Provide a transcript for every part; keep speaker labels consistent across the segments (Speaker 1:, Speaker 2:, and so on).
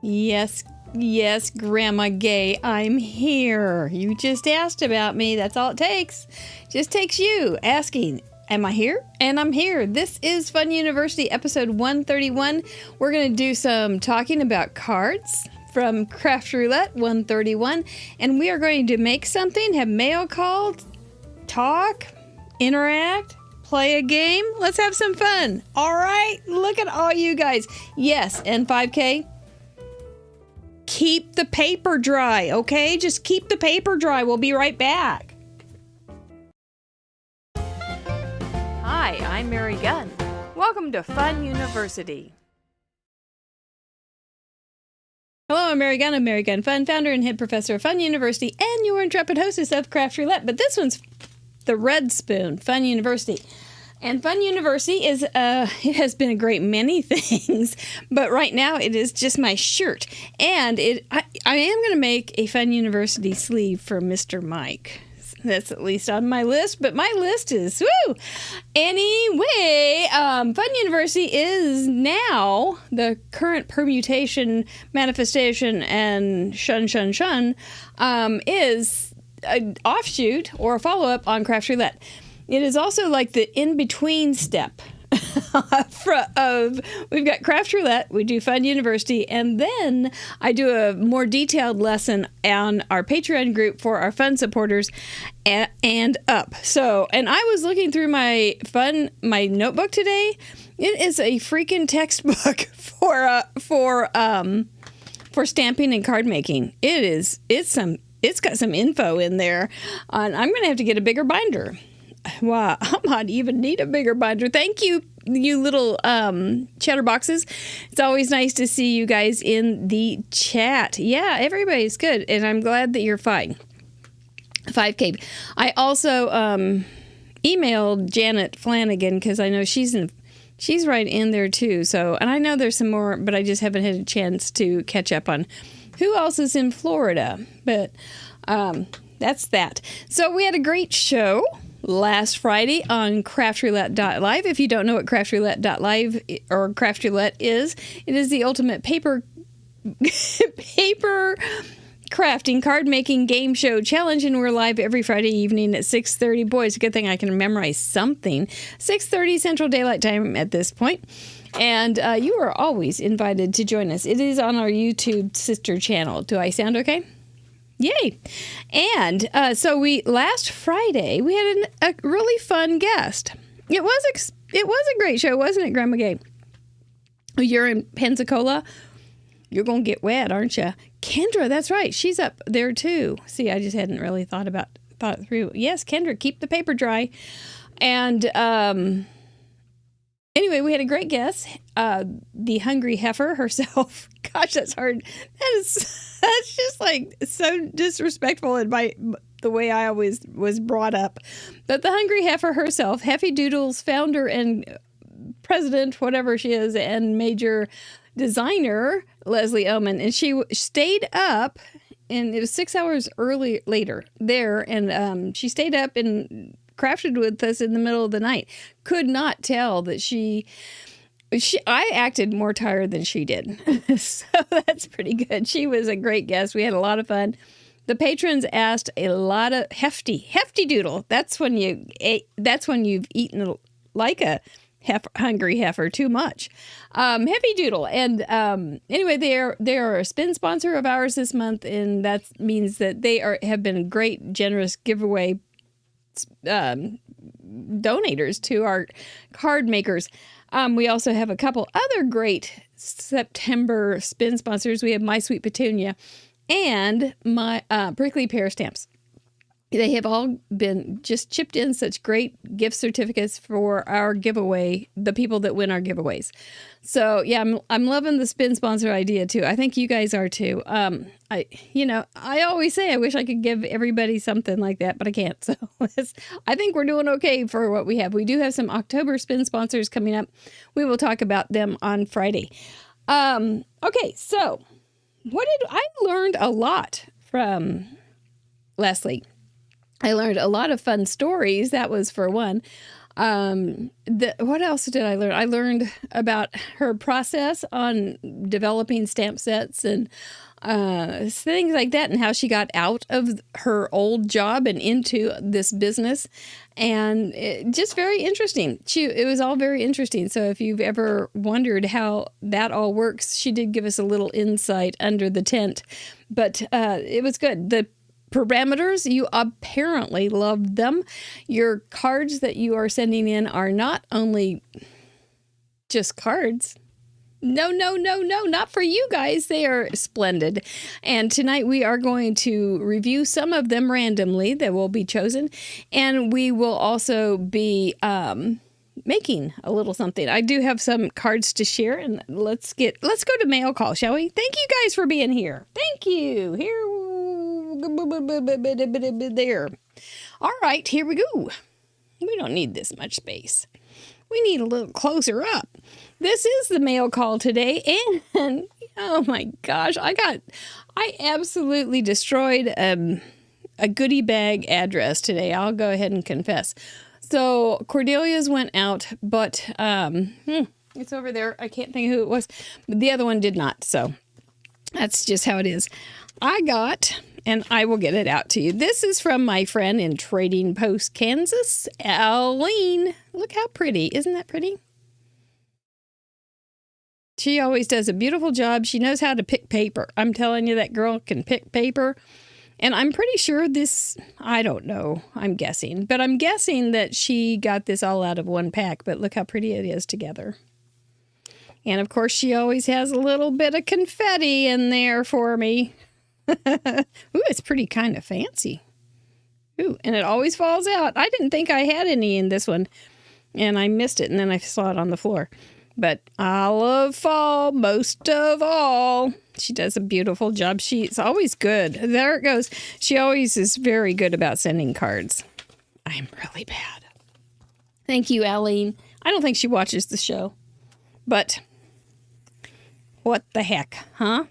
Speaker 1: Yes, yes, Grandma Gay, I'm here. You just asked about me. That's all it takes. Just takes you asking, am I here? And I'm here. This is Fun University, episode 131. We're going to do some talking about cards from Craft Roulette 131. And we are going to make something, have mail called, talk, interact, play a game. Let's have some fun. All right. Look at all you guys. Yes, and 5K. Keep the paper dry, okay? Just keep the paper dry. We'll be right back. Hi, I'm Mary Gunn. Welcome to Fun University. Hello, I'm Mary Gunn. I'm Mary Gunn Fun, founder and head professor of Fun University, and your intrepid hostess of Craft Roulette. But this one's the Red Spoon, Fun University. And Fun University is, it has been a great many things, but right now it is just my shirt. And I am going to make a Fun University sleeve for Mr. Mike. That's at least on my list, but my list is, woo! Anyway, Fun University is now the current permutation, manifestation, and shun, is an offshoot or a follow-up on Craft Roulette. It is also like the in-between step of, we've got Craft Roulette, we do Fun University, and then I do a more detailed lesson on our Patreon group for our fun supporters and up. So, and I was looking through my notebook today. It is a freaking textbook for stamping and card making. It's got some info in there. I'm going to have to get a bigger binder. Wow, I might even need a bigger binder. Thank you, you little chatterboxes. It's always nice to see you guys in the chat. Yeah, everybody's good, and I'm glad that you're fine. 5K. I also emailed Janet Flanagan because I know she's right in there too. So, and I know there's some more, but I just haven't had a chance to catch up on who else is in Florida. But that's that. So we had a great show last Friday on craftroulette.live. If you don't know what craftroulette.live or Craft Roulette is, it is the ultimate paper crafting card making game show challenge, and we're live every Friday evening at 6:30. Boy, it's a good thing I can memorize something. 6:30 Central Daylight Time at this point. And you are always invited to join us. It is on our YouTube sister channel. Do I sound okay? Yay. And so last Friday, we had a really fun guest. It was a great show, wasn't it, Grandma Gay? You're in Pensacola. You're going to get wet, aren't you? Kendra, that's right. She's up there too. See, I just hadn't really thought it through. Yes, Kendra, keep the paper dry. And anyway, we had a great guest, the hungry heifer herself. Gosh, that's hard. That's just like so disrespectful in the way I always was brought up. But the hungry heifer herself, Heffy Doodle's founder and president, whatever she is, and major designer, Leslie Oman, and she stayed up, and it was 6 hours later there, and she stayed up and crafted with us in the middle of the night. Could not tell that I acted more tired than she did. So that's pretty good. She was a great guest. We had a lot of fun. The patrons asked a lot of hefty doodle. That's when you've eaten like a hungry heifer too much. Heavy doodle. And anyway, they are a spin sponsor of ours this month, and that means that they have been great, generous giveaway donators to our card makers. We also have a couple other great September spin sponsors. We have My Sweet Petunia and my Prickly Pear Stamps. They have all been just chipped in such great gift certificates for our giveaway, the people that win our giveaways. So yeah, I'm loving the spin sponsor idea too. I think you guys are too. I always say I wish I could give everybody something like that, but I can't. So I think we're doing okay for what we have. We do have some October spin sponsors coming up. We will talk about them on Friday. Okay, so I learned a lot from Leslie. I learned a lot of fun stories. That was for one. What else did I learn? I learned about her process on developing stamp sets and things like that, and how she got out of her old job and into this business. And just very interesting. It was all very interesting. So if you've ever wondered how that all works, she did give us a little insight under the tent. But it was good. The parameters, you apparently loved them. Your cards that you are sending in are not only just cards. No, not for you guys. They are splendid. And tonight we are going to review some of them randomly that will be chosen. And we will also be making a little something. I do have some cards to share, and let's go to mail call, shall we? Thank you guys for being here. Thank you. There. All right, here we go. We don't need this much space. We need a little closer up. This is the mail call today, and oh my gosh, I absolutely destroyed a goodie bag address today. I'll go ahead and confess. So Cordelia's went out, but it's over there. I can't think who it was, but the other one did not. So that's just how it is. I got, and I will get it out to you. This is from my friend in Trading Post, Kansas, Aline. Look how pretty. Isn't that pretty? She always does a beautiful job. She knows how to pick paper. I'm telling you, that girl can pick paper. And I'm pretty sure this, I don't know, I'm guessing. But I'm guessing that she got this all out of one pack. But look how pretty it is together. And of course, she always has a little bit of confetti in there for me. Ooh, it's pretty kind of fancy. Ooh, and it always falls out. I didn't think I had any in this one. And I missed it, and then I saw it on the floor. But I love fall most of all. She does a beautiful job. She's always good. There it goes. She always is very good about sending cards. I'm really bad. Thank you, Aline. I don't think she watches the show. But what the heck, huh?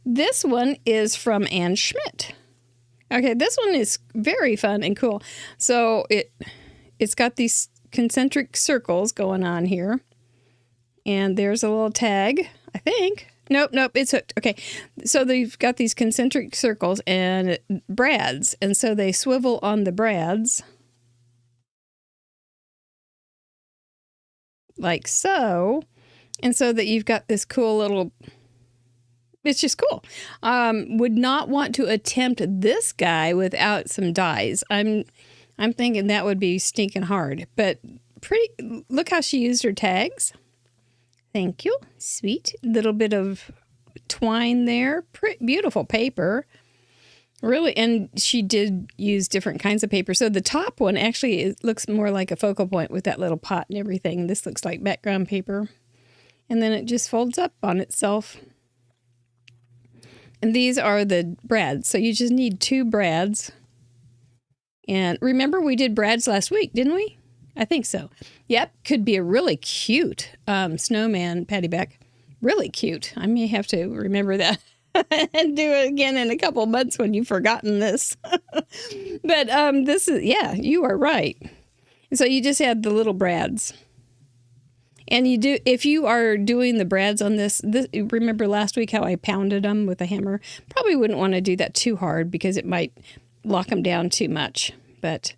Speaker 1: This one is from Ann Schmidt. Okay, this one is very fun and cool. So it's got these concentric circles going on here. And there's a little tag, I think. Nope, it's hooked. Okay, so they've got these concentric circles and brads. And so they swivel on the brads. Like so. And so that you've got this cool little... It's just cool. Would not want to attempt this guy without some dies. I'm thinking that would be stinking hard. But pretty... Look how she used her tags. Thank you. Sweet. Little bit of twine there. Beautiful paper. Really, and she did use different kinds of paper. So the top one actually looks more like a focal point with that little pot and everything. This looks like background paper. And then it just folds up on itself. And these are the brads. So you just need 2 brads. And remember we did brads last week, didn't we? I think so. Yep, could be a really cute snowman paddywhack. Really cute. I may have to remember that and do it again in a couple months when you've forgotten this. But this is, yeah, you are right. So you just add the little brads. And you do, if you are doing the brads on this, remember last week how I pounded them with a hammer? Probably wouldn't want to do that too hard because it might lock them down too much. But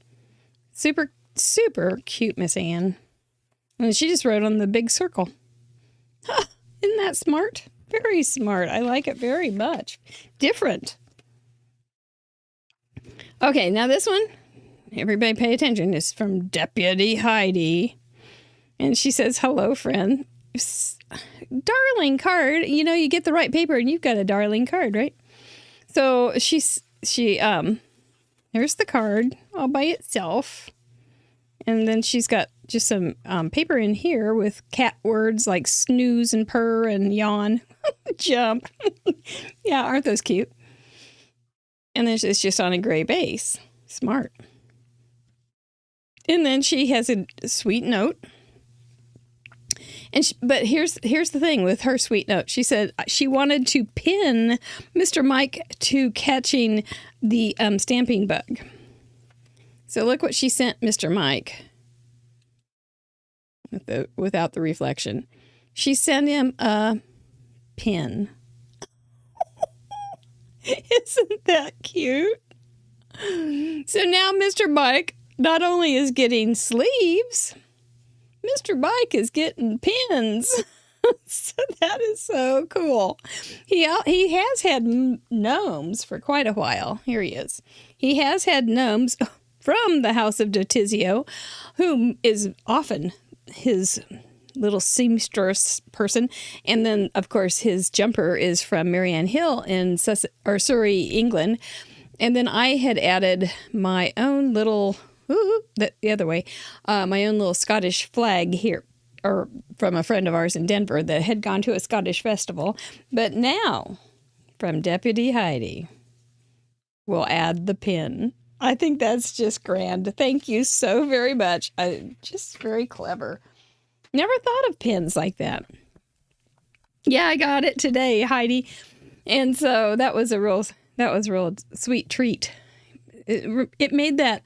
Speaker 1: super cute, Miss Ann. And she just wrote on the big circle. Huh, isn't that smart? Very smart. I like it very much. Different. Okay, now this one, everybody pay attention. It's from Deputy Heidi. And she says, hello, friend. Darling card. You know, you get the right paper and you've got a darling card, right? So here's the card all by itself. And then she's got just some paper in here with cat words like snooze and purr and yawn. Jump. Yeah, aren't those cute? And then it's just on a gray base. Smart. And then she has a sweet note. But here's the thing with her sweet note. She said she wanted to pin Mr. Mike to catching the stamping bug. So look what she sent Mr. Mike. without the reflection. She sent him a pin. Isn't that cute? So now Mr. Bike not only is getting sleeves, Mr. Bike is getting pins. So that is so cool. He has had gnomes for quite a while. Here he is. He has had gnomes from the House of Dotizio, who is often his little seamstress person. And then, of course, his jumper is from Marianne Hill in Surrey, England. And then I had added my own little, the other way, my own little Scottish flag here, or from a friend of ours in Denver that had gone to a Scottish festival. But now, from Deputy Heidi, we'll add the pin. I think that's just grand. Thank you so very much. Just very clever. Never thought of pins like that. Yeah, I got it today, Heidi. And so that was a real sweet treat. It made that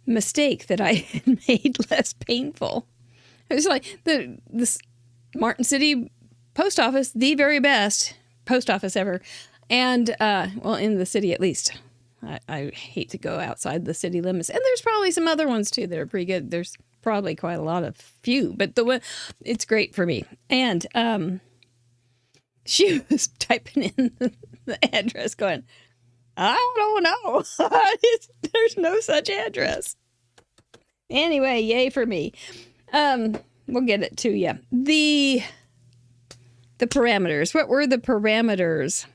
Speaker 1: mistake that I had made less painful. It was like this Martin City post office, the very best post office ever. And, well, in the city at least. I hate to go outside the city limits. And there's probably some other ones too that are pretty good. There's probably quite a lot of few, but it's great for me. And she was typing in the address going, I don't know. There's no such address. Anyway, yay for me. We'll get it to you. The parameters. What were the parameters?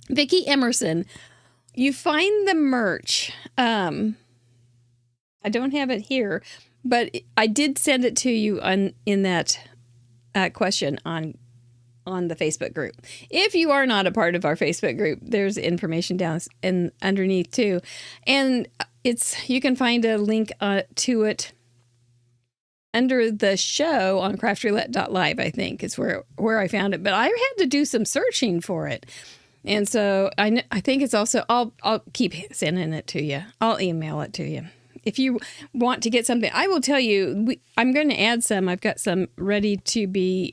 Speaker 1: Vicki Emerson, you find the merch. I don't have it here, but I did send it to you in that question on the Facebook group. If you are not a part of our Facebook group, there's information down and underneath too. And you can find a link to it under the show on craftroulette.live, I think is where I found it. But I had to do some searching for it. And so I think it's also, I'll keep sending it to you. I'll email it to you. If you want to get something, I will tell you, I'm going to add some. I've got some ready to be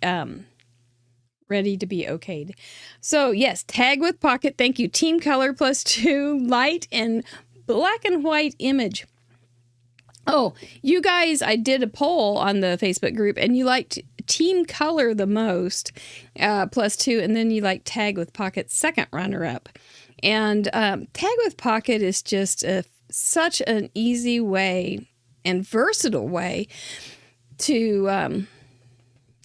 Speaker 1: okayed. So yes, tag with pocket. Thank you. Team color +2, light and black and white image. Oh, you guys, I did a poll on the Facebook group and you liked team color the most, +2, and then you like tag with pocket second runner up. And tag with pocket is just such an easy way and versatile way to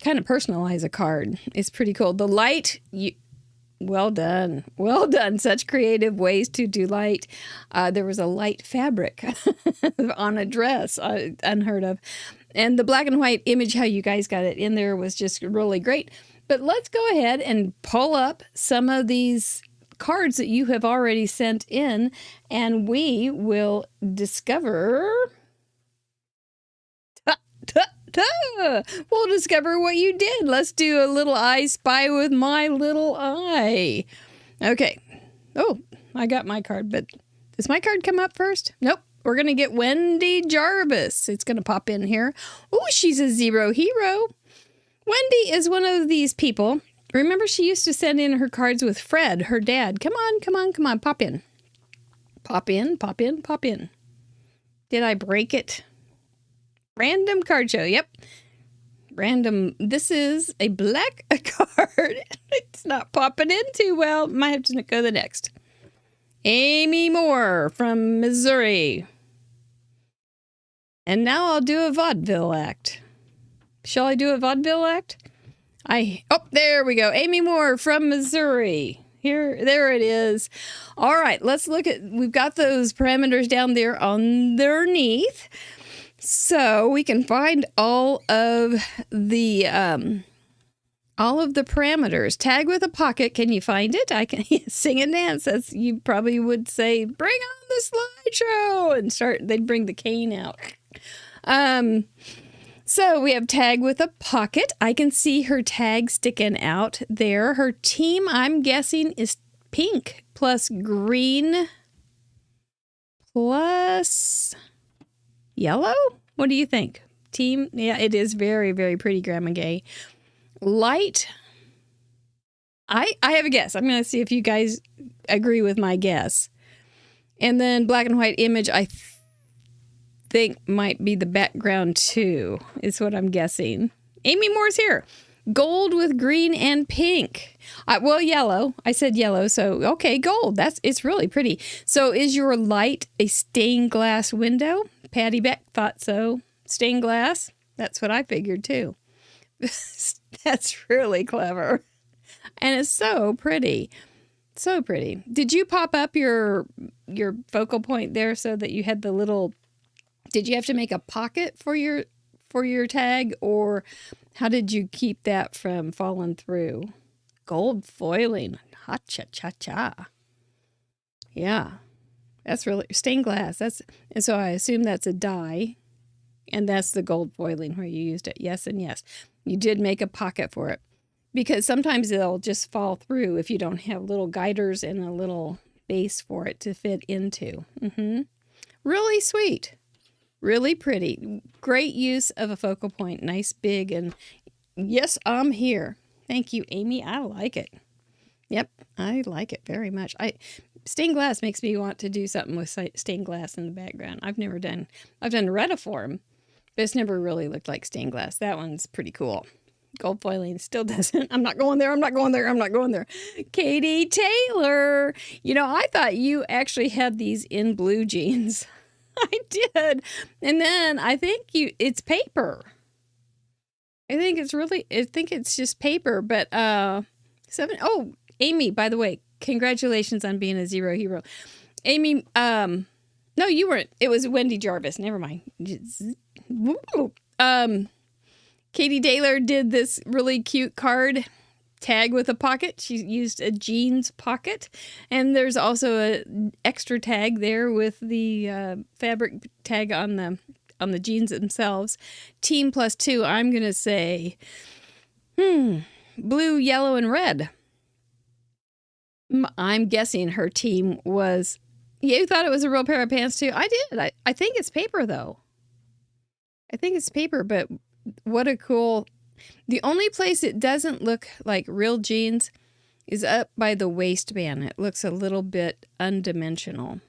Speaker 1: kind of personalize a card. It's pretty cool. The light, well done. Well done. Such creative ways to do light. There was a light fabric on a dress, unheard of. And the black and white image, how you guys got it in there was just really great. But let's go ahead and pull up some of these cards that you have already sent in, and we will discover... We'll discover what you did. Let's do a little I Spy with my little eye. Okay. Oh, I got my card, but does my card come up first? Nope. We're going to get Wendy Jarvis. It's going to pop in here. Oh, she's a zero hero. Wendy is one of these people. Remember, she used to send in her cards with Fred, her dad. Come on, come on, come on. Pop in. Pop in, pop in, pop in. Did I break it? Random card show. Yep. Random. This is a black card. It's not popping in too well. Might have to go to the next. Amy Moore from Missouri. And now I'll do a vaudeville act. Shall I do a vaudeville act? Oh, there we go. Amy Moore from Missouri. There it is. All right, let's look at, we've got those parameters down there underneath. So we can find all of the parameters. Tag with a pocket. Can you find it? I can sing and dance. As you probably would say, bring on the slideshow and they'd bring the cane out. So we have tag with a pocket. I can see her tag sticking out there. Her team, I'm guessing, is pink plus green plus yellow. What do you think? team. Yeah, it is very, very pretty, Grandma Gay. Light. I have a guess. I'm going to see if you guys agree with my guess. And then black and white image, I think might be the background too, is what I'm guessing. Amy Moore's here. Gold with green and pink. Well, yellow. I said yellow, so okay, gold. It's really pretty. So is your light a stained glass window? Patty Beck thought so. Stained glass? That's what I figured too. That's really clever. And it's so pretty. So pretty. Did you pop up your focal point there so that you had the little... Did you have to make a pocket for your tag, or how did you keep that from falling through? Gold foiling. Ha-cha-cha-cha. Yeah. That's really... Stained glass. And so I assume that's a die, and that's the gold foiling where you used it. Yes and yes. You did make a pocket for it, because sometimes it'll just fall through if you don't have little guiders and a little base for it to fit into. Really sweet. Really pretty. Great use of a focal point. Nice, big, and yes, I'm here. Thank you, Amy. I like it. Yep, I like it very much. Stained glass makes me want to do something with stained glass in the background. I've done retiform, but it's never really looked like stained glass. That one's pretty cool. Gold foiling still doesn't. I'm not going there. I'm not going there. I'm not going there. Katie Taylor. I thought you actually had these in blue jeans. I did. And then I think it's paper. I think it's just paper, but Amy, by the way, congratulations on being a zero hero. Amy, no, you weren't. It was Wendy Jarvis. Never mind. Katie Taylor did this really cute card tag with a pocket. She used a jeans pocket, and there's also an extra tag there with the fabric tag on the jeans themselves. Team +2. I'm gonna say, blue, yellow, and red. I'm guessing her team was. You thought it was a real pair of pants too. I did. I think it's paper though. I think it's paper, but what a cool. The only place it doesn't look like real jeans is up by the waistband. It looks a little bit undimensional.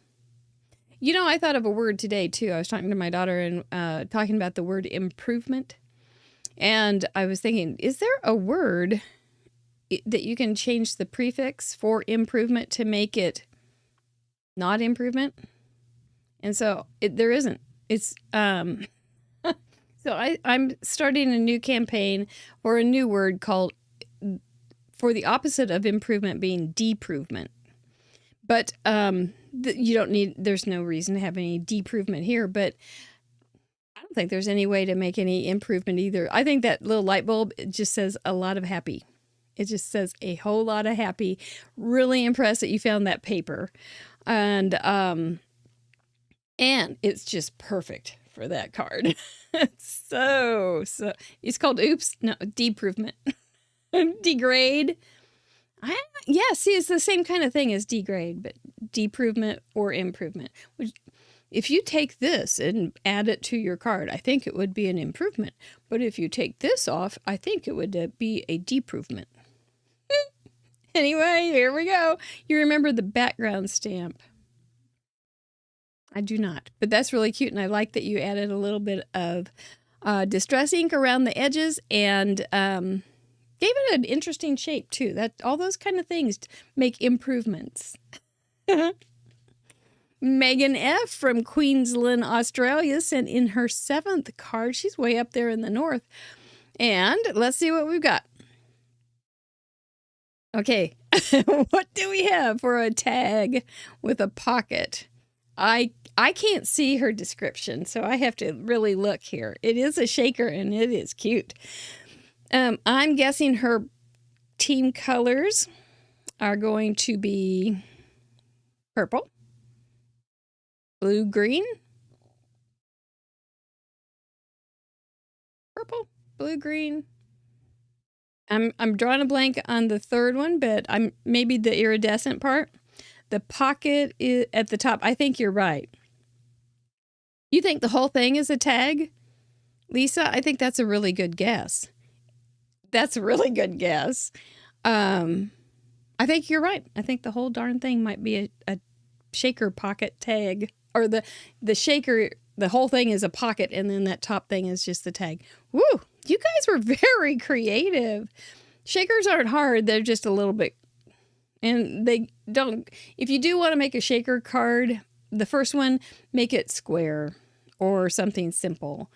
Speaker 1: I thought of a word today, too. I was talking to my daughter and talking about the word improvement. And I was thinking, is there a word that you can change the prefix for improvement to make it not improvement? And so there isn't. It's... So I'm starting a new campaign or a new word called, for the opposite of improvement being deprovement. But you don't need, there's no reason to have any deprovement here, but I don't think there's any way to make any improvement either. I think that little light bulb, it just says a lot of happy. It just says a whole lot of happy. Really impressed that you found that paper. And it's just perfect for that card. so it's called deprovement. Degrade. See, it's the same kind of thing as degrade, but deprovement or improvement. Which, if you take this and add it to your card, I think it would be an improvement. But if you take this off, I think it would be a deprovement. Anyway, here we go. You remember the background stamp. I do not, but that's really cute, and I like that you added a little bit of distress ink around the edges and gave it an interesting shape too. That all those kind of things make improvements. Megan F. from Queensland, Australia, sent in her 7th card. She's way up there in the north. And let's see what we've got. Okay, what do we have for a tag with a pocket? I can't see her description, so I have to really look here. It is a shaker, and it is cute. I'm guessing her team colors are going to be purple, blue, green, purple, blue, green. I'm drawing a blank on the third one, but I'm maybe the iridescent part. The pocket is at the top. I think you're right. You think the whole thing is a tag Lisa, I think that's a really good guess. That's a really good guess. I think you're right. I think the whole darn thing might be a shaker pocket tag, or the shaker. The whole thing is a pocket, and then that top thing is just the tag. Woo! You guys were very creative. Shakers aren't hard. They're just a little bit, and they don't. If you do want to make a shaker card, the first one, make it square or something simple.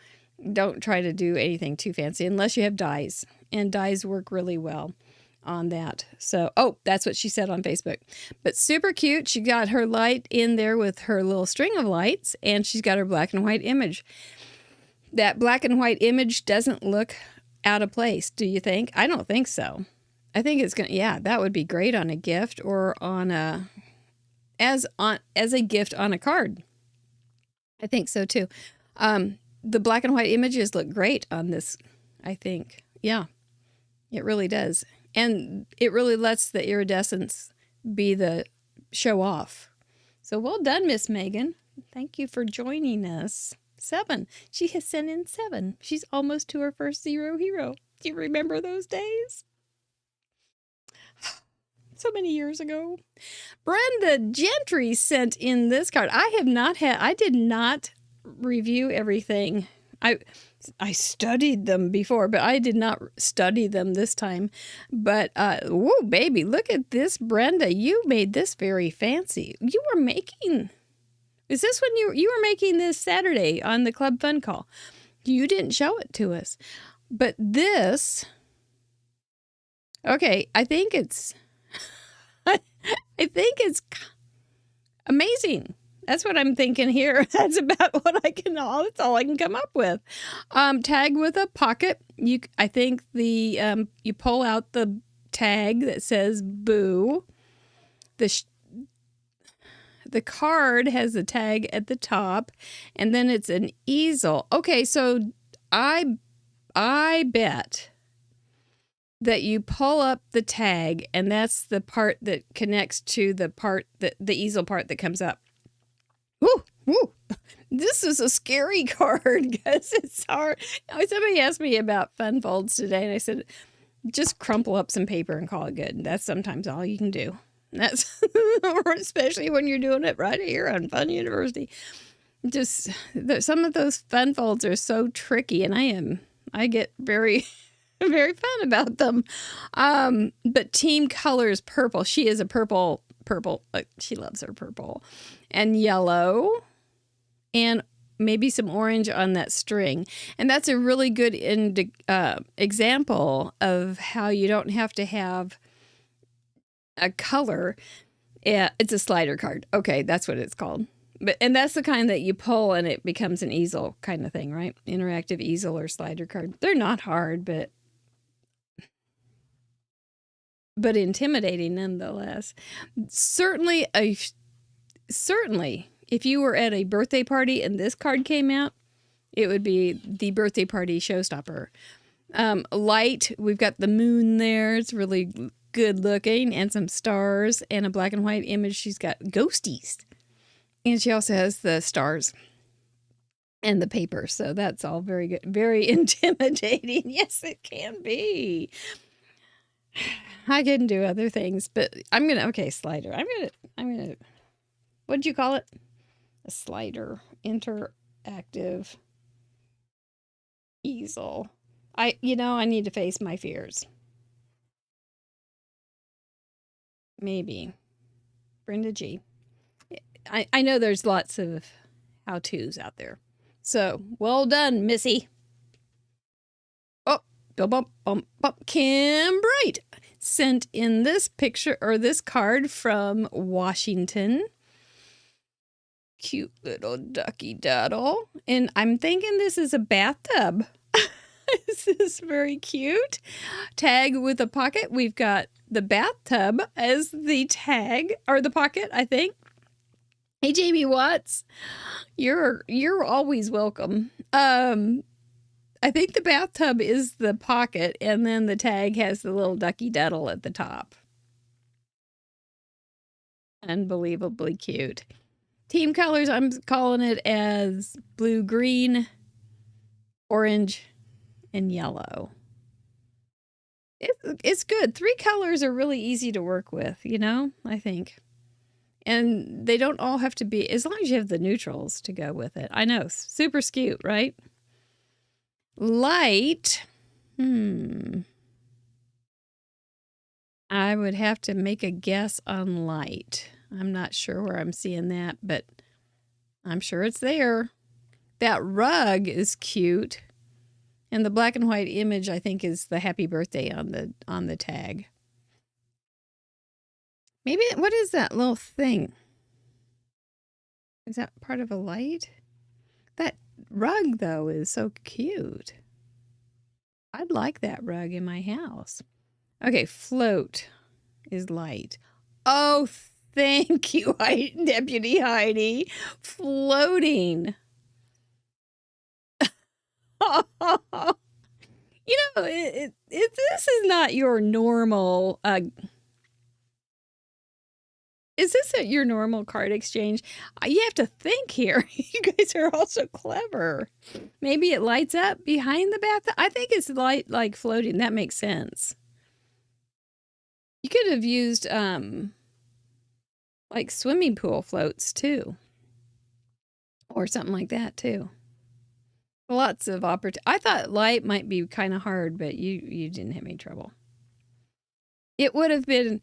Speaker 1: Don't try to do anything too fancy unless you have dies, and dies work really well on that. So, oh, that's what she said on Facebook. But super cute. She got her light in there with her little string of lights, and she's got her black and white image. That black and white image doesn't look out of place, do you think? I don't think so. I think it's gonna, yeah, that would be great on a gift, or on a as a gift on a card. I think so too. The black and white images look great on this, I think. Yeah, it really does. And it really lets the iridescence be the show off. So well done, Miss Megan. Thank you for joining us. 7. She has sent in 7. She's almost to her first 0 hero. Do you remember those days? So many years ago. Brenda Gentry sent in this card. I did not review everything. I studied them before, but I did not study them this time. But, whoa, baby, look at this, Brenda. You made this very fancy. You were making... Is this when you were making this Saturday on the Club Fun Call? You didn't show it to us. But this... Okay, I think it's... I think it's amazing. That's what I'm thinking here. That's about what that's all I can come up with. Tag with a pocket. I think you pull out the tag that says boo. The card has the tag at the top, and then it's an easel. Okay, so I bet that you pull up the tag, and that's the part that connects to the easel part that comes up. Woo, woo. This is a scary card because it's hard. Somebody asked me about fun folds today, and I said, just crumple up some paper and call it good. That's sometimes all you can do. That's especially when you're doing it right here on Fun University. Just some of those fun folds are so tricky, and I get very, very fun about them. But team colors purple. She is a purple. She loves her purple, and yellow, and maybe some orange on that string. And that's a really good example of how you don't have to have a color. Yeah, it's a slider card. Okay, that's what it's called. And that's the kind that you pull and it becomes an easel kind of thing, right? Interactive easel or slider card. They're not hard, but intimidating nonetheless. Certainly, if you were at a birthday party and this card came out, it would be the birthday party showstopper. Light, we've got the moon there. It's really good looking, and some stars, and a black and white image. She's got ghosties, and she also has the stars and the paper. So that's all very good, very intimidating. Yes, it can be. I can do other things, but slider. I'm gonna, what'd you call it? A slider, interactive easel. I need to face my fears. Maybe. Brenda G. I know there's lots of how-tos out there. So, well done, Missy. Oh, bump. Kim Bright sent in this picture, or this card, from Washington. Cute little ducky daddle. And I'm thinking this is a bathtub. This is very cute. Tag with a pocket. We've got the bathtub as the tag, or the pocket, I think. Hey, Jamie Watts, you're always welcome. I think the bathtub is the pocket, and then the tag has the little ducky daddle at the top. Unbelievably cute. Team colors, I'm calling it as blue-green. orange, and yellow. It's good. 3 colors are really easy to work with, I think. And they don't all have to be, as long as you have the neutrals to go with it. I know, super cute, right? Light. I would have to make a guess on light. I'm not sure where I'm seeing that, but I'm sure it's there. That rug is cute. And the black and white image, I think, is the happy birthday on the tag. Maybe, what is that little thing? Is that part of a light? That rug, though, is so cute. I'd like that rug in my house. Okay, float is light. Oh, thank you, Deputy Heidi. Floating. This is not your normal. Is this your normal card exchange? You have to think here. You guys are also clever. Maybe it lights up behind the bath. I think it's light like floating. That makes sense. You could have used like swimming pool floats too, or something like that too. Lots of opportunity. I thought light might be kind of hard, but you didn't have any trouble. It would have been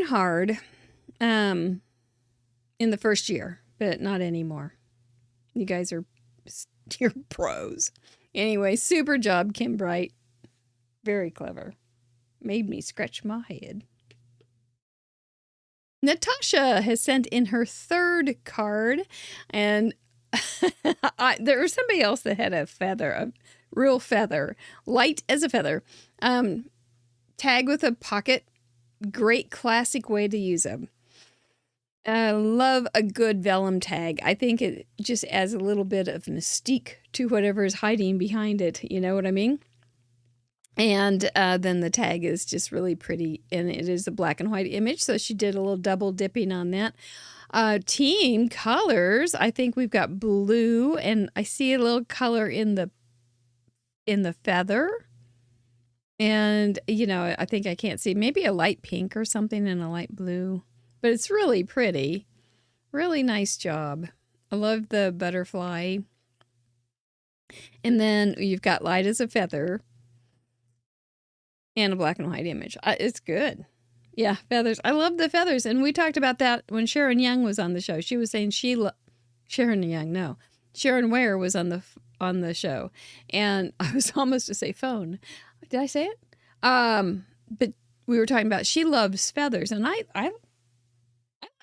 Speaker 1: hard in the first year, but not anymore. You guys you're pros. Anyway, super job, Kim Bright. Very clever. Made me scratch my head. Natasha has sent in her 3rd card, and there was somebody else that had a feather, a real feather, light as a feather. Tag with a pocket. Great classic way to use them. I love a good vellum tag. I think it just adds a little bit of mystique to whatever is hiding behind it. You know what I mean? And then the tag is just really pretty, and it is a black and white image, so she did a little double dipping on that. Team colors, I think we've got blue, and I see a little color in the feather. And, I think I can't see, maybe a light pink or something and a light blue. But it's really pretty. Really nice job. I love the butterfly. And then you've got light as a feather. And a black and white image. It's good. Yeah, feathers. I love the feathers. And we talked about that when Sharon Young was on the show. She was saying Sharon Ware was on the show. And I was almost to say phone. Did I say it? But we were talking about she loves feathers, and I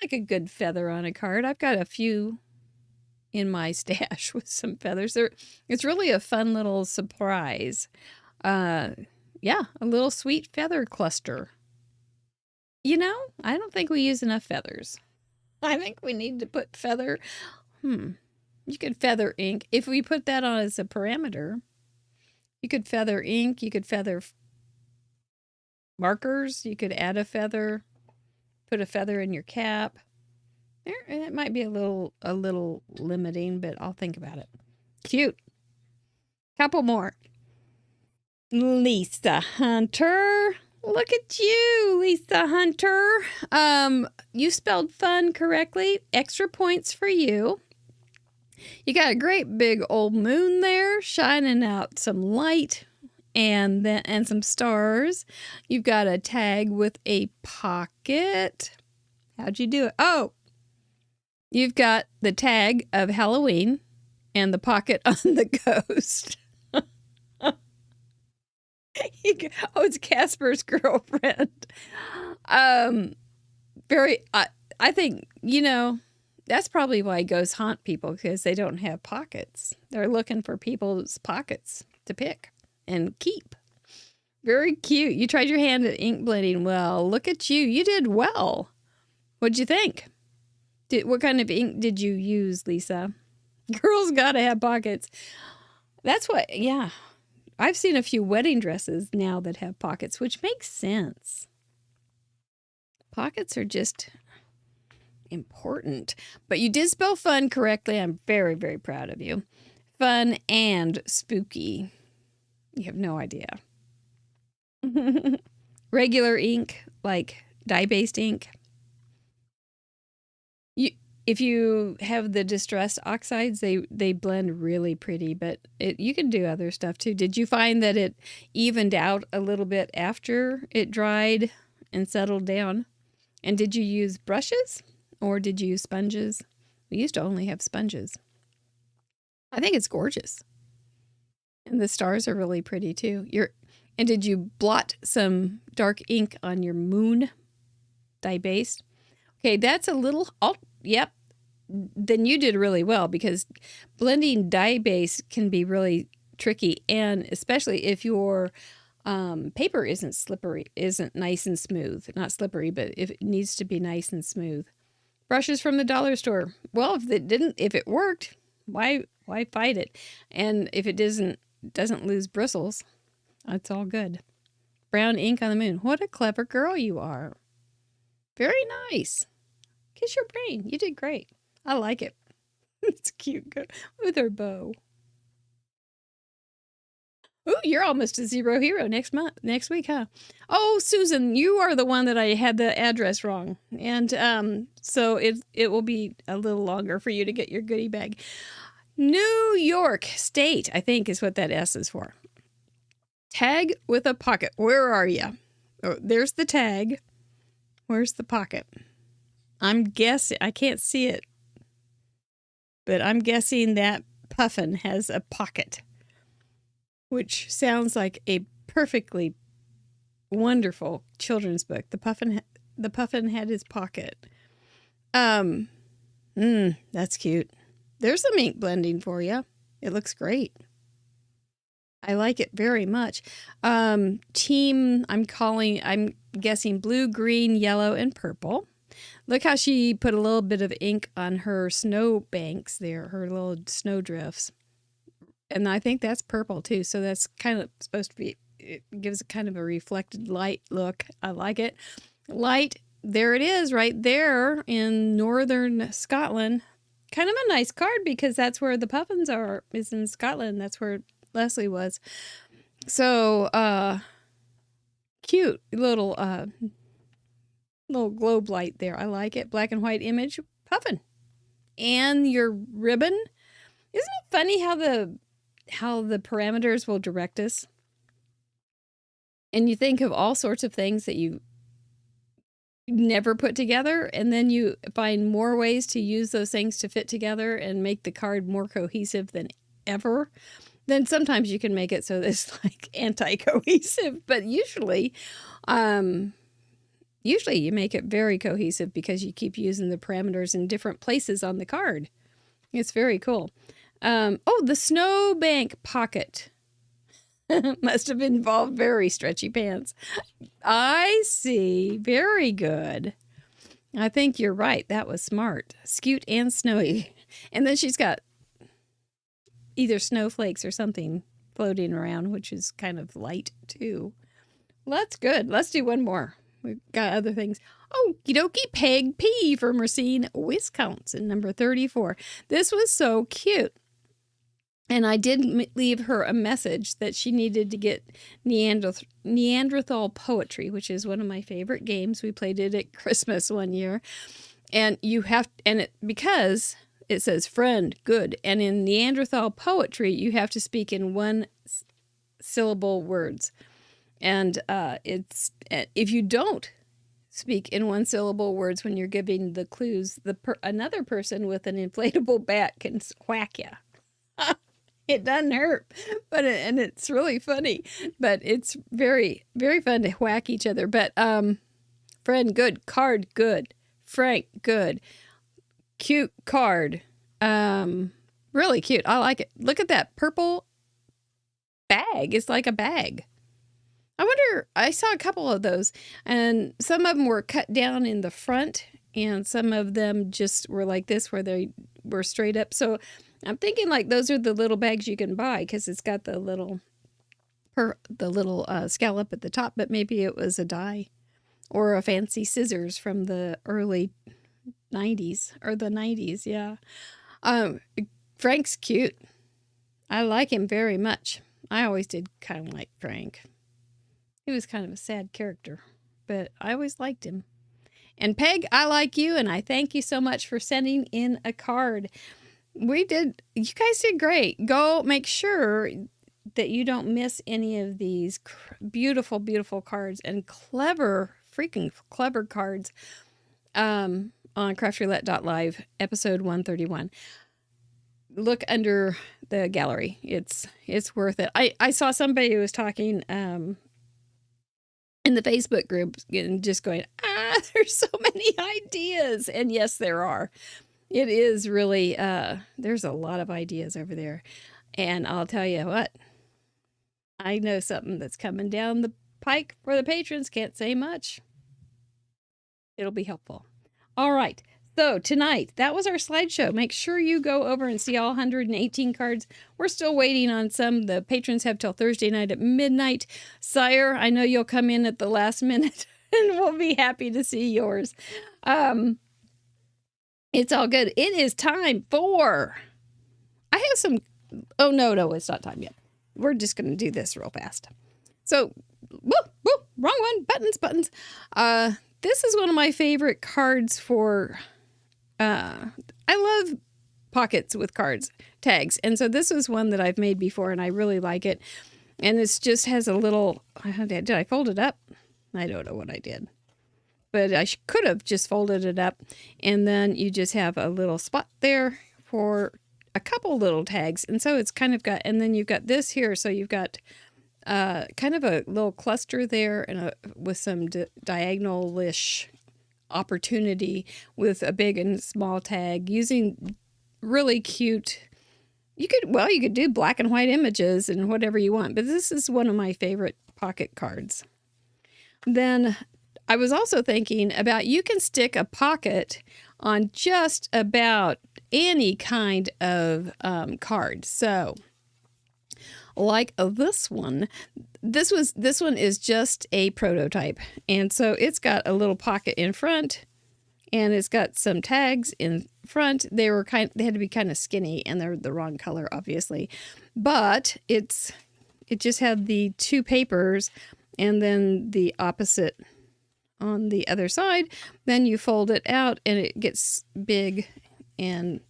Speaker 1: like a good feather on a card. I've got a few in my stash with some feathers. It's really a fun little surprise. Yeah, a little sweet feather cluster. I don't think we use enough feathers. I think we need to put feather. You could feather ink. If we put that on as a parameter, you could feather ink, you could feather markers, you could add a feather, put a feather in your cap. It might be a little limiting, but I'll think about it. Cute. Couple more. Lisa Hunter. Look at you, Lisa Hunter. You spelled fun correctly. Extra points for you. You got a great big old moon there, shining out some light and some stars. You've got a tag with a pocket. How'd you do it? Oh, you've got the tag of Halloween and the pocket on the ghost. It's Casper's girlfriend. I think, that's probably why ghosts haunt people, because they don't have pockets. They're looking for people's pockets to pick and keep. Very cute. You tried your hand at ink blending. Well, look at you. You did well. What'd you think? What kind of ink did you use, Lisa? Girls gotta have pockets. That's what, yeah. I've seen a few wedding dresses now that have pockets, which makes sense. Pockets are just important. But you did spell fun correctly. I'm very, very proud of you. fun and spooky. You have no idea. Regular ink, like dye-based ink. If you have the distressed oxides, they blend really pretty, but you can do other stuff too. Did you find that it evened out a little bit after it dried and settled down? And did you use brushes or did you use sponges? We used to only have sponges. I think it's gorgeous. And the stars are really pretty too. And did you blot some dark ink on your moon dye-based? Okay, that's a little... Yep. Then you did really well, because blending dye base can be really tricky, and especially if your paper isn't nice and smooth. Not slippery, but if it needs to be nice and smooth. Brushes from the dollar store. Well, if it worked, why fight it? And if it doesn't lose bristles, that's all good. Brown ink on the moon. What a clever girl you are. Very nice. Kiss your brain. You did great. I like it. It's cute with her bow. Oh, you're almost a zero hero next week, huh? Oh, Susan, you are the one that I had the address wrong. And so it will be a little longer for you to get your goodie bag. New York State, I think, is what that S is for. Tag with a pocket. Where are you? Oh, there's the tag. Where's the pocket? I'm guessing, I can't see it, but I'm guessing that puffin has a pocket, which sounds like a perfectly wonderful children's book. The puffin had his pocket. That's cute. There's some ink blending for you. It looks great. I like it very much. Team, I'm guessing blue, green, yellow, and purple. Look how she put a little bit of ink on her snow banks there, her little snow drifts. And I think that's purple too. So that's kind of supposed to be, it gives kind of a reflected light look. I like it. Light, there it is right there in northern Scotland. Kind of a nice card, because that's where the puffins is in Scotland. That's where Leslie was. So, cute little globe light there. I like it. Black and white image. Puffin. And your ribbon. Isn't it funny how the parameters will direct us? And you think of all sorts of things that you never put together, and then you find more ways to use those things to fit together and make the card more cohesive than ever. Then sometimes you can make it so that it's like anti-cohesive, but usually you make it very cohesive because you keep using the parameters in different places on the card. It's very cool. Oh, the snowbank pocket must have involved very stretchy pants. I see. Very good. I think you're right. That was smart. Scute and snowy. And then she's got either snowflakes or something floating around, which is kind of light too. Well, that's good. Let's do one more. We've got other things. Okie dokie, Peg P from Racine, Wisconsin, number 34. This was so cute. And I did leave her a message that she needed to get Neanderthal poetry, which is one of my favorite games. We played it at Christmas one year. And because it says friend, good. And in Neanderthal poetry, you have to speak in one syllable words. And if you don't speak in one syllable words when you're giving the clues, another person with an inflatable bat can whack you. It doesn't hurt, and it's really funny, but it's very, very fun to whack each other. But friend, good. Card, good. Frank, good. Cute card. Really cute. I like it. Look at that purple bag. It's like a bag. I wonder, I saw a couple of those, and some of them were cut down in the front, and some of them just were like this, where they were straight up. So I'm thinking like those are the little bags you can buy, because it's got the little scallop at the top, but maybe it was a die or a fancy scissors from the early 90s or the 90s. Yeah. Frank's cute. I like him very much. I always did kind of like Frank. He was kind of a sad character, but I always liked him. And Peg, I like you, and I thank you so much for sending in a card. You guys did great. Go make sure that you don't miss any of these beautiful, beautiful cards and freaking clever cards on craftroulette.live, episode 131. Look under the gallery. It's worth it. I saw somebody who was talking in the Facebook group and just going, there's so many ideas. And yes, there are. It is really, there's a lot of ideas over there. And I'll tell you what, I know something that's coming down the pike for the patrons. Can't say much. It'll be helpful. All right. So tonight, that was our slideshow. Make sure you go over and see all 118 cards. We're still waiting on some. The patrons have till Thursday night at midnight. Sire, I know you'll come in at the last minute and we'll be happy to see yours. It's all good. It is time for... I have some... Oh, no, it's not time yet. We're just going to do this real fast. So, wrong one. Buttons. This is one of my favorite cards for... I love pockets with cards, tags. And so this is one that I've made before and I really like it. And this just has a little, did I fold it up? I don't know what I did, but I could have just folded it up. And then you just have a little spot there for a couple little tags. And so it's kind of got, and then you've got this here. So you've got kind of a little cluster there and with some diagonal-ish opportunity with a big and small tag using really cute. You could do black and white images and whatever you want, but this is one of my favorite pocket cards. Then I was also thinking about you can stick a pocket on just about any kind of card. So like this one. This one is just a prototype. And so it's got a little pocket in front and it's got some tags in front. They had to be kind of skinny and they're the wrong color, obviously. But it just had the two papers and then the opposite on the other side. Then you fold it out and it gets big and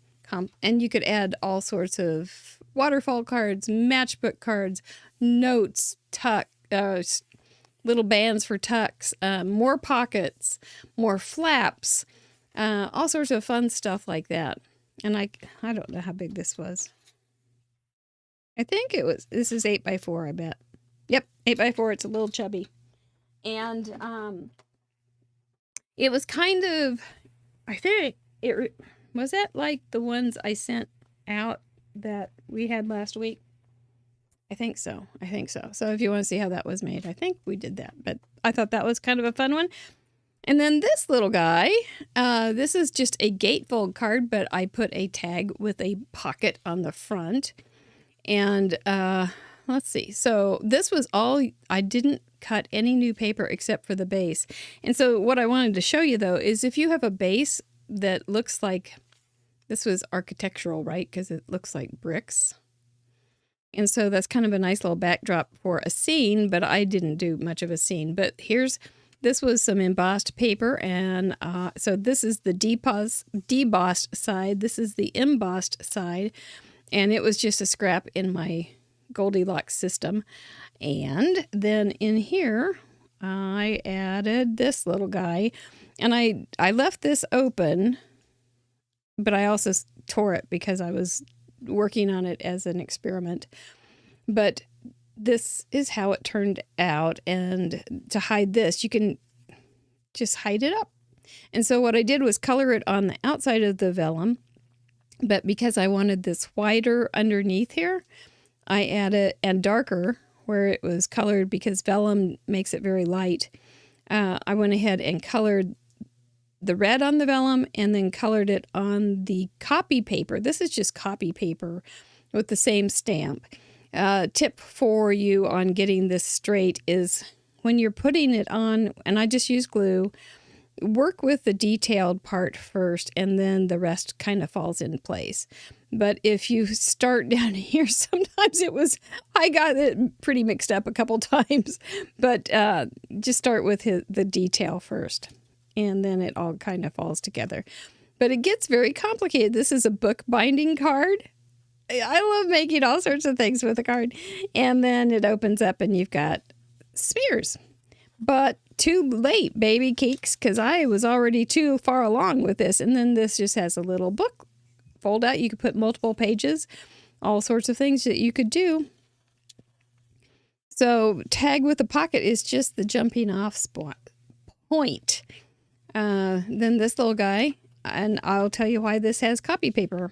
Speaker 1: you could add all sorts of waterfall cards, matchbook cards, notes, little bands for tucks, more pockets, more flaps, all sorts of fun stuff like that. And I don't know how big this was. I think this is 8x4, I bet. Yep, 8x4, it's a little chubby. And it was kind of, I think, was that like the ones I sent out that we had last week? I think so. So if you want to see how that was made, I think we did that. But I thought that was kind of a fun one. And then this little guy, this is just a gatefold card, but I put a tag with a pocket on the front. And let's see. So this was all, I didn't cut any new paper except for the base. And so what I wanted to show you, though, is if you have a base that looks like, this was architectural, right? Because it looks like bricks. And so that's kind of a nice little backdrop for a scene, but I didn't do much of a scene. But this was some embossed paper. And so this is the debossed side. This is the embossed side. And it was just a scrap in my Goldilocks system. And then in here, I added this little guy. And I left this open, but I also tore it because I was working on it as an experiment. But this is how it turned out. And to hide this, you can just hide it up. And so what I did was color it on the outside of the vellum. But because I wanted this whiter underneath here, I added, and darker where it was colored because vellum makes it very light. I went ahead and colored the red on the vellum and then colored it on the copy paper. This is just copy paper with the same stamp. Tip for you on getting this straight is when you're putting it on, and I just use glue, work with the detailed part first, and then the rest kind of falls in place. But if you start down here, sometimes I got it pretty mixed up a couple times, but just start with the detail first, and then it all kind of falls together. But it gets very complicated. This is a book binding card. I love making all sorts of things with a card. And then it opens up and you've got spears. But too late, baby cakes, because I was already too far along with this. And then this just has a little book fold out. You could put multiple pages, all sorts of things that you could do. So tag with a pocket is just the jumping off point. Then this little guy, and I'll tell you why this has copy paper.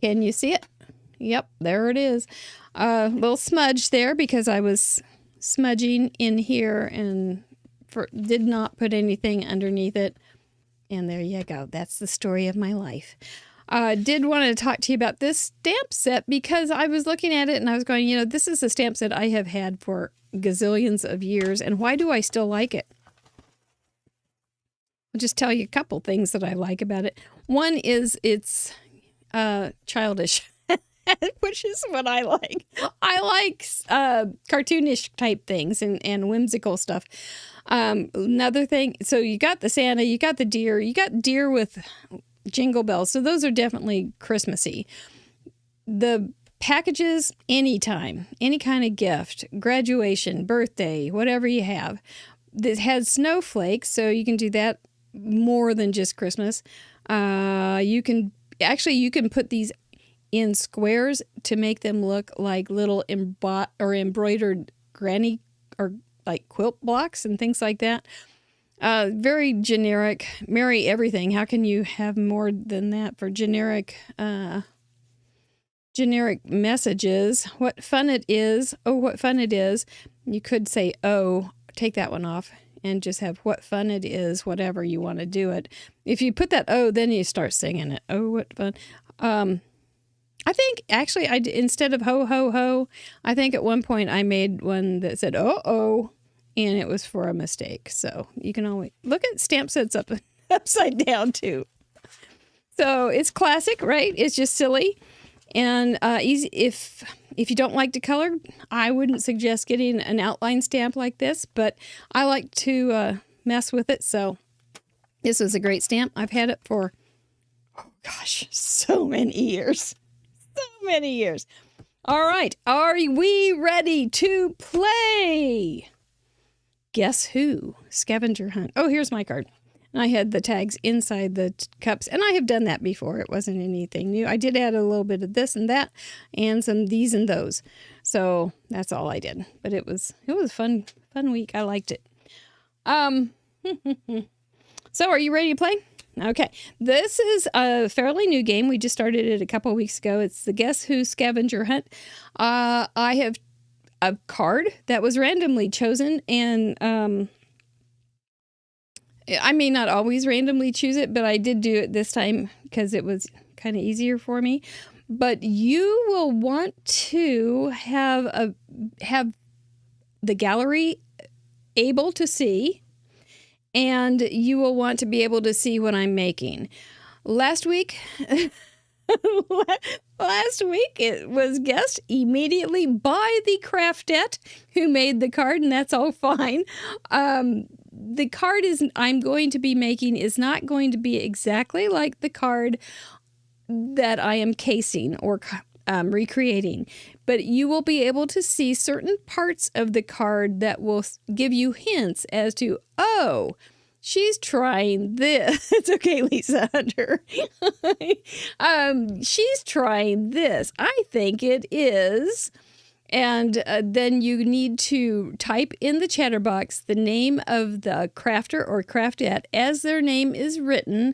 Speaker 1: Can you see it? Yep, there it is. A little smudge there because I was smudging in here and did not put anything underneath it. And there you go. That's the story of my life. Did want to talk to you about this stamp set because I was looking at it and I was going, this is a stamp set I have had for gazillions of years. And why do I still like it? I'll just tell you a couple things that I like about it. One is it's childish, which is what I like. I like cartoonish type things and whimsical stuff. Another thing, so you got the Santa, you got the deer, you got deer with jingle bells. So those are definitely Christmassy. The packages, anytime, any kind of gift, graduation, birthday, whatever you have. This has snowflakes, so you can do that more than just Christmas. You can put these in squares to make them look like little embroidered granny or like quilt blocks and things like that. Very generic. Merry everything. How can you have more than that for generic messages? What fun it is. Oh, what fun it is. You could say, oh, take that one off and just have what fun it is, whatever you want to do it. If you put that oh, then you start singing it. Oh, what fun. I think actually instead of ho, ho, ho, I think at one point I made one that said, oh, and it was for a mistake. So you can always look at stamp sets upside down too. So it's classic, right? It's just silly and easy. If you don't like to color, I wouldn't suggest getting an outline stamp like this, but I like to mess with it. So this was a great stamp. I've had it for, oh gosh, so many years. So many years. All right. Are we ready to play? Guess Who? Scavenger Hunt. Oh, here's my card. And I had the tags inside the cups, and I have done that before. It wasn't anything new. I did add a little bit of this and that, and some these and those. So that's all I did. But it was a fun week. I liked it. So are you ready to play? Okay. This is a fairly new game. We just started it a couple of weeks ago. It's the Guess Who Scavenger Hunt. I have a card that was randomly chosen, and I may not always randomly choose it, but I did do it this time because it was kind of easier for me. But you will want to have the gallery able to see, and you will want to be able to see what I'm making. Last week it was guessed immediately by the craftette who made the card, and that's all fine. The card I'm going to be making is not going to be exactly like the card that I am casing or recreating, but you will be able to see certain parts of the card that will give you hints as to, oh, she's trying this. It's okay, Lisa Hunter. She's trying this. I think it is. And then you need to type in the chatter box the name of the crafter or craftette as their name is written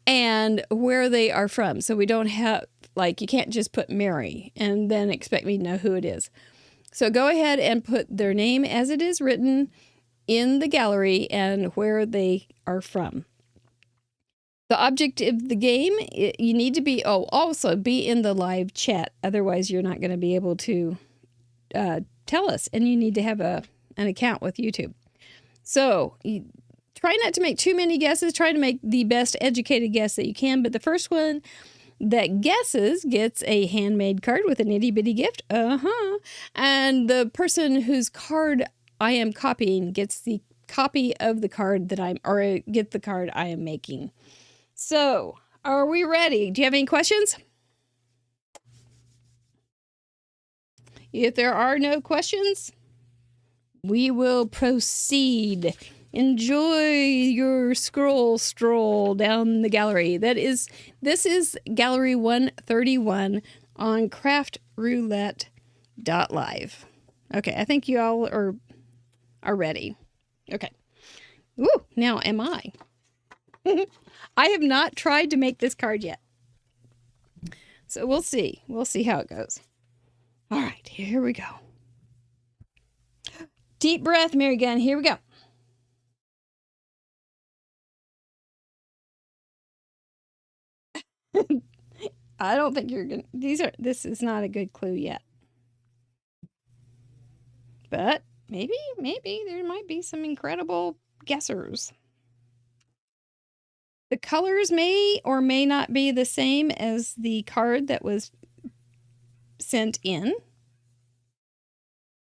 Speaker 1: and where they are from. So we don't have, you can't just put Mary and then expect me to know who it is. So go ahead and put their name as it is written in the gallery and where they are from. The object of the game, you need to be, also be in the live chat. Otherwise, you're not going to be able to tell us, and you need to have an account with YouTube. So try not to make too many guesses. Try to make the best educated guess that you can. But the first one that guesses gets a handmade card with an itty bitty gift. And the person whose card I am copying gets the copy of the card get the card I am making. So, are we ready? Do you have any questions? If there are no questions, we will proceed. Enjoy your stroll down the gallery. This is Gallery 131 on craftroulette.live. Okay, I think you all are ready. Okay. Ooh, now am I? I have not tried to make this card yet. So we'll see. We'll see how it goes. All right, here we go. Deep breath, Mary Gunn. Here we go. I don't think you're gonna. This is not a good clue yet. But maybe there might be some incredible guessers. The colors may or may not be the same as the card that was sent in.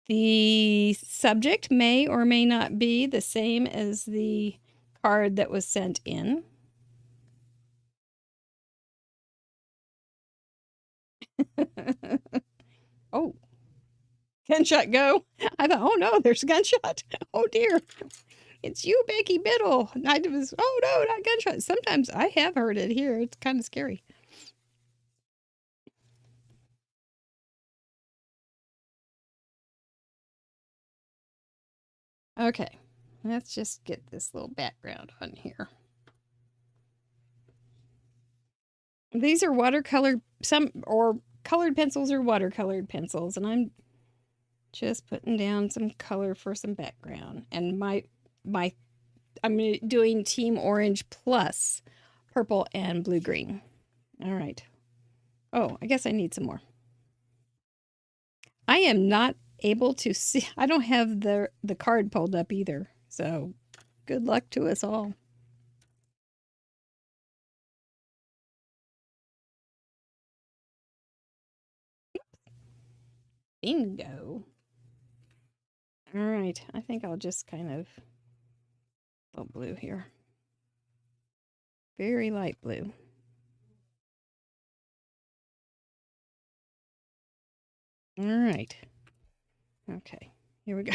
Speaker 1: The subject may or may not be the same as the card that was sent in. Oh, gunshot go. I thought, oh no, there's a gunshot. Oh dear. It's you, Becky Biddle. Oh no, not gunshot. Sometimes I have heard it here. It's kind of scary. Okay, let's just get this little background on here. These are watercolor, colored pencils or watercolored pencils, and I'm just putting down some color for some background. And I'm doing Team Orange plus purple and blue-green. All right. Oh, I guess I need some more. I am not able to see. I don't have the card pulled up either. So good luck to us all. Bingo. All right. I think I'll just kind of little blue here. Very light blue. All right. Okay. Here we go.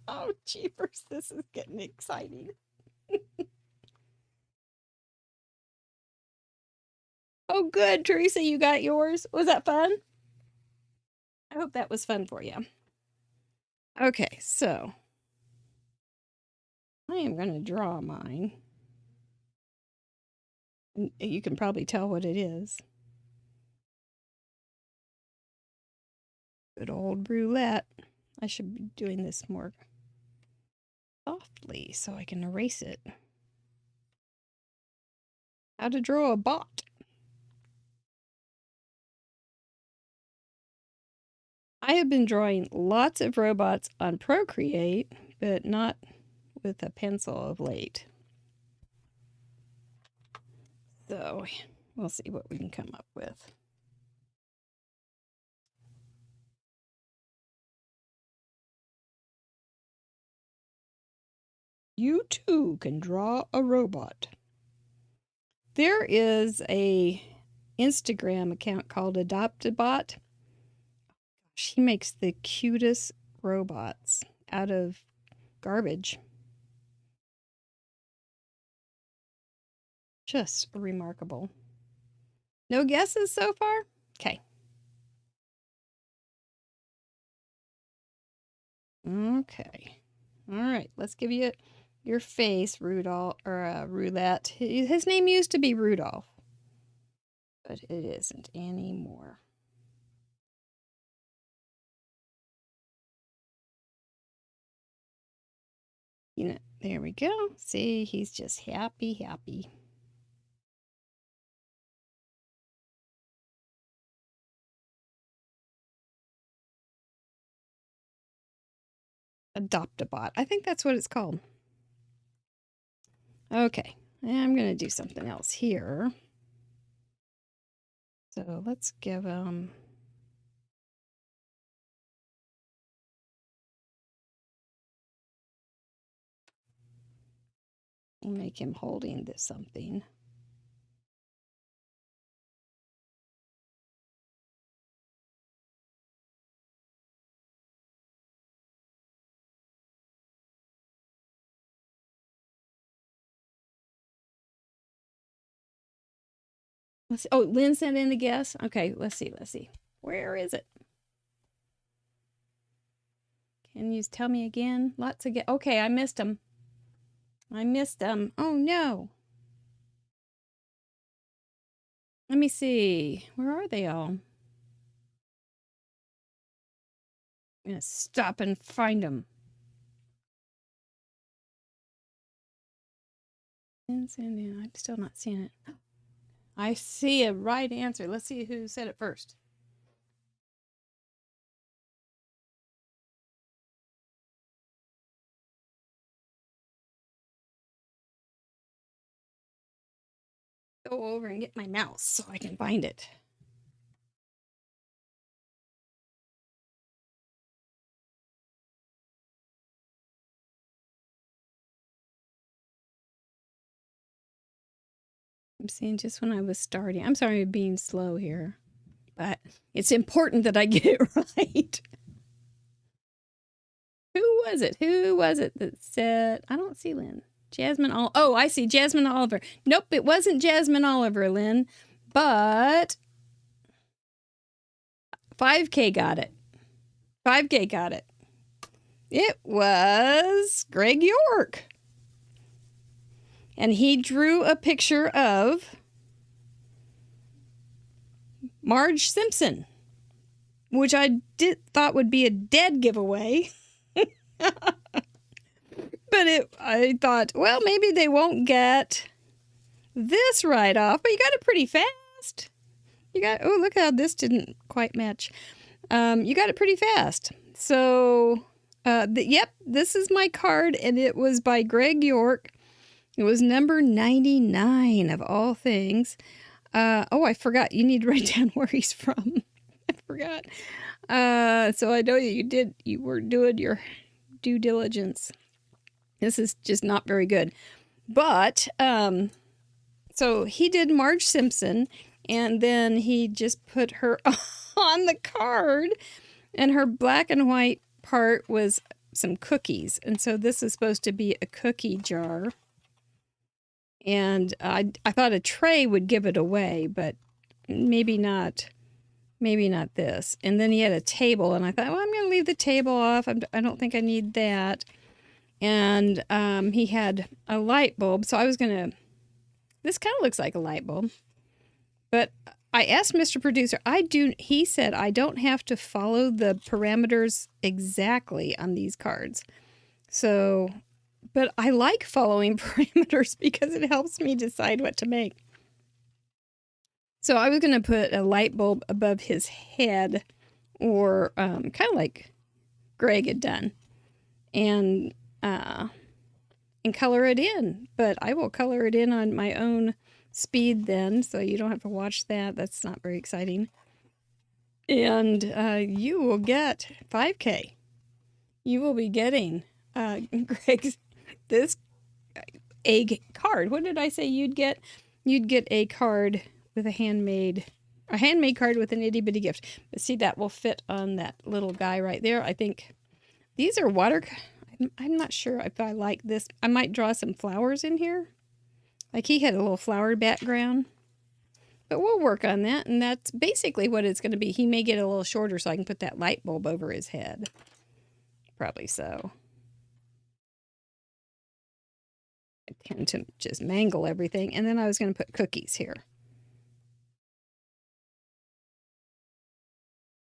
Speaker 1: Oh, jeepers. This is getting exciting. Oh, good. Teresa, you got yours. Was that fun? I hope that was fun for you. Okay, so I am going to draw mine. You can probably tell what it is. Good old roulette. I should be doing this more softly so I can erase it. How to draw a bot. I have been drawing lots of robots on Procreate, but not with a pencil of late. So we'll see what we can come up with. You too can draw a robot. There is a Instagram account called Adopt-A-Bot. She makes the cutest robots out of garbage. Just remarkable. No guesses so far? Okay. Okay. All right. Let's give you your face, Rudolph, or Roulette. His name used to be Rudolph, but it isn't anymore. You know, there we go. See, he's just happy. Adopt-A-Bot. I think that's what it's called. Okay, I'm going to do something else here. So let's give him... we'll make him holding this something. Let's see. Oh, Lynn sent in the guess. Okay, let's see. Where is it? Can you tell me again? Lots of guess. Okay, I missed them. Oh no. Let me see. Where are they all? I'm gonna stop and find them. I'm still not seeing it. I see a right answer. Let's see who said it first. Go over and get my mouse so I can find it. I'm seeing just when I was starting. I'm sorry I'm being slow here, but it's important that I get it right. Who was it that said, I don't see Lynn. Jasmine Oh, I see Jasmine Oliver. Nope, it wasn't Jasmine Oliver, Lynn, but 5K got it. 5K got it. It was Greg York. And he drew a picture of Marge Simpson, which I thought would be a dead giveaway. But I thought, well, maybe they won't get this right off. But you got it pretty fast. Oh, look how this didn't quite match. You got it pretty fast. So, yep, this is my card, and it was by Greg York. It was number 99 of all things. Oh, I forgot. You need to write down where he's from. I forgot. So I know you were doing your due diligence. This is just not very good. But, so he did Marge Simpson, and then he just put her on the card, and her black and white part was some cookies. And so this is supposed to be a cookie jar. And I thought a tray would give it away, but maybe not. Maybe not this. And then he had a table, and I thought, well, I'm going to leave the table off. I don't think I need that. And he had a light bulb, so I was going to... This kind of looks like a light bulb. But I asked Mr. Producer, he said I don't have to follow the parameters exactly on these cards. So... But I like following parameters because it helps me decide what to make. So I was going to put a light bulb above his head, or kind of like Greg had done, and color it in. But I will color it in on my own speed then, so you don't have to watch that. That's not very exciting. And you will get 5K. You will be getting Greg's... this a card. What did I say you'd get? You'd get a card with a handmade card with an itty bitty gift. But see, that will fit on that little guy right there. I think these are I'm not sure if I like this. I might draw some flowers in here. Like he had a little flower background. But we'll work on that, and that's basically what it's going to be. He may get a little shorter so I can put that light bulb over his head. Probably so. I tend to just mangle everything. And then I was going to put cookies here.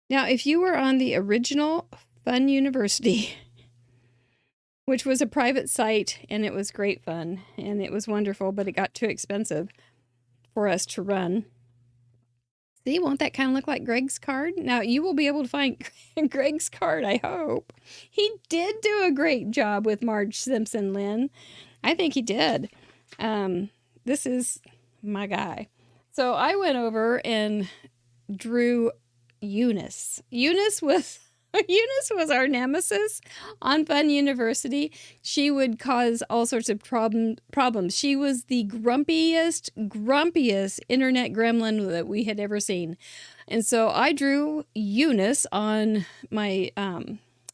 Speaker 1: Now, if you were on the original Fun University, which was a private site, and it was great fun, and it was wonderful, but it got too expensive for us to run. See, won't that kind of look like Greg's card? Now, you will be able to find Greg's card, I hope. He did do a great job with Marge Simpson, Lynn. I think he did. This is my guy. So I went over and drew Eunice. Eunice was our nemesis on Fun University. She would cause all sorts of problems. She was the grumpiest internet gremlin that we had ever seen. And so I drew Eunice on my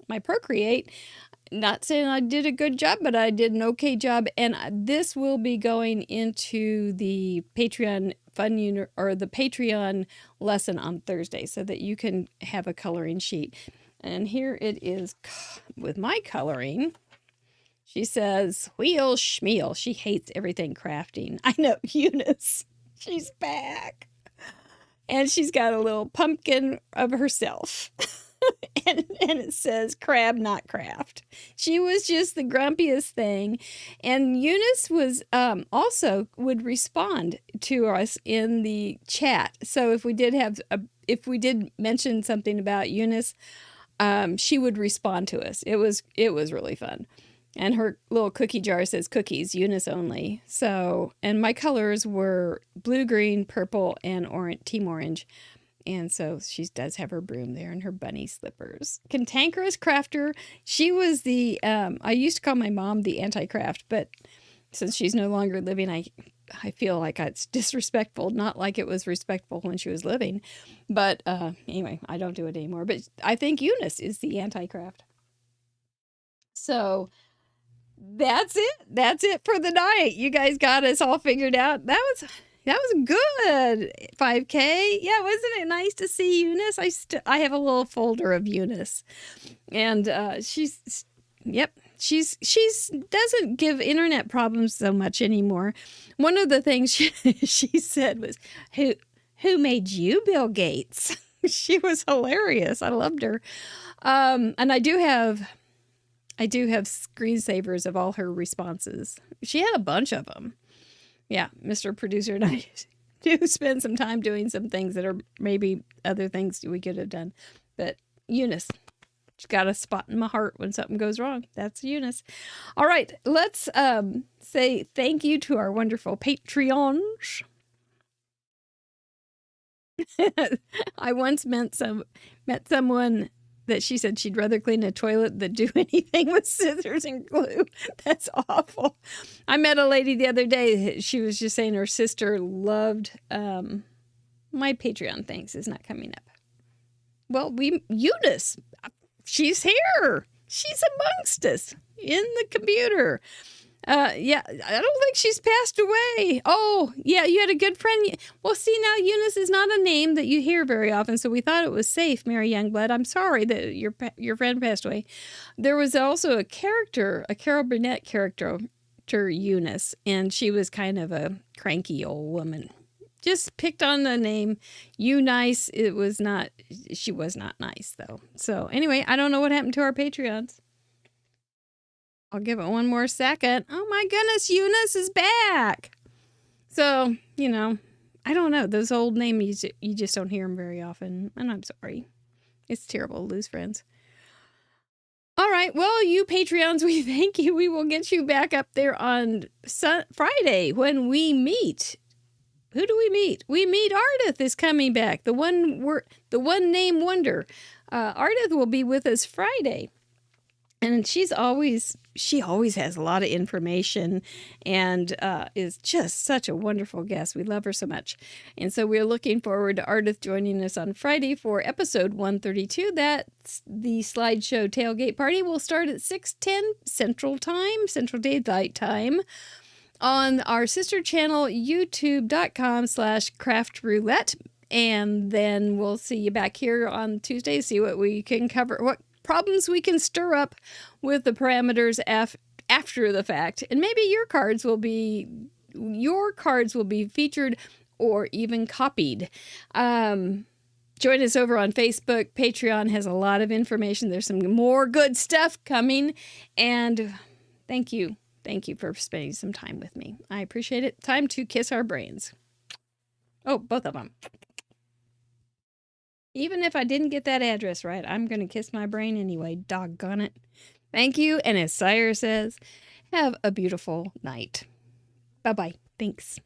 Speaker 1: my Procreate. Not saying I did a good job, but I did an okay job. And this will be going into the Patreon or the Patreon lesson on Thursday so that you can have a coloring sheet. And here it is with my coloring. She says, wheel schmeal. She hates everything crafting. I know, Eunice. She's back. And she's got a little pumpkin of herself. and it says crab, not craft. She was just the grumpiest thing. And Eunice was also would respond to us in the chat. So if we did mention something about Eunice, she would respond to us. It was really fun. And her little cookie jar says cookies, Eunice only. So, and my colors were blue, green, purple, and orange, team orange. And so she does have her broom there and her bunny slippers. Cantankerous crafter. She was the, I used to call my mom the anti-craft, but since she's no longer living, I feel like it's disrespectful, not like it was respectful when she was living. But anyway, I don't do it anymore. But I think Eunice is the anti-craft. So that's it. That's it for the night. You guys got us all figured out. That was good. 5K. Yeah, wasn't it nice to see Eunice? I have a little folder of Eunice. And she's doesn't give internet problems so much anymore. One of the things she said was, who made you Bill Gates? She was hilarious. I loved her. And I do have screensavers of all her responses. She had a bunch of them. Yeah, Mr. Producer and I do spend some time doing some things that are maybe other things we could have done. But Eunice, she's got a spot in my heart when something goes wrong. That's Eunice. All right, let's say thank you to our wonderful Patreons. I once met someone that she said she'd rather clean a toilet than do anything with scissors and glue. That's awful. I met a lady the other day. She was just saying her sister loved my Patreon thanks is not coming up. Well, Eunice, she's here. She's amongst us in the computer. Yeah, I don't think she's passed away. Oh, yeah, you had a good friend. Well, see, now Eunice is not a name that you hear very often, so we thought it was safe, Mary Youngblood. I'm sorry that your friend passed away. There was also a Carol Burnett character, Eunice, and she was kind of a cranky old woman. Just picked on the name Eunice. She was not nice, though. So anyway, I don't know what happened to our Patreons. I'll give it one more second. Oh my goodness, Eunice is back. So, I don't know. Those old names, you just don't hear them very often. And I'm sorry. It's terrible to lose friends. All right. Well, you Patreons, we thank you. We will get you back up there on Friday when we meet. Who do we meet? We meet Ardith is coming back. The one name wonder. Ardith will be with us Friday. And she always has a lot of information and is just such a wonderful guest. We love her so much. And so we're looking forward to Ardith joining us on Friday for episode 132. That's the slideshow tailgate party. Will start at 6:10 Central Daylight Time on our sister channel, youtube.com/craftroulette. And then we'll see you back here on Tuesday to see what we can cover, what problems we can stir up with the parameters after the fact. And maybe your cards will be featured or even copied. Join us over on Facebook. Patreon has a lot of information. There's some more good stuff coming. And thank you. Thank you for spending some time with me. I appreciate it. Time to kiss our brains. Oh, both of them. Even if I didn't get that address right, I'm going to kiss my brain anyway. Doggone it. Thank you. And as Sire says, have a beautiful night. Bye-bye. Thanks.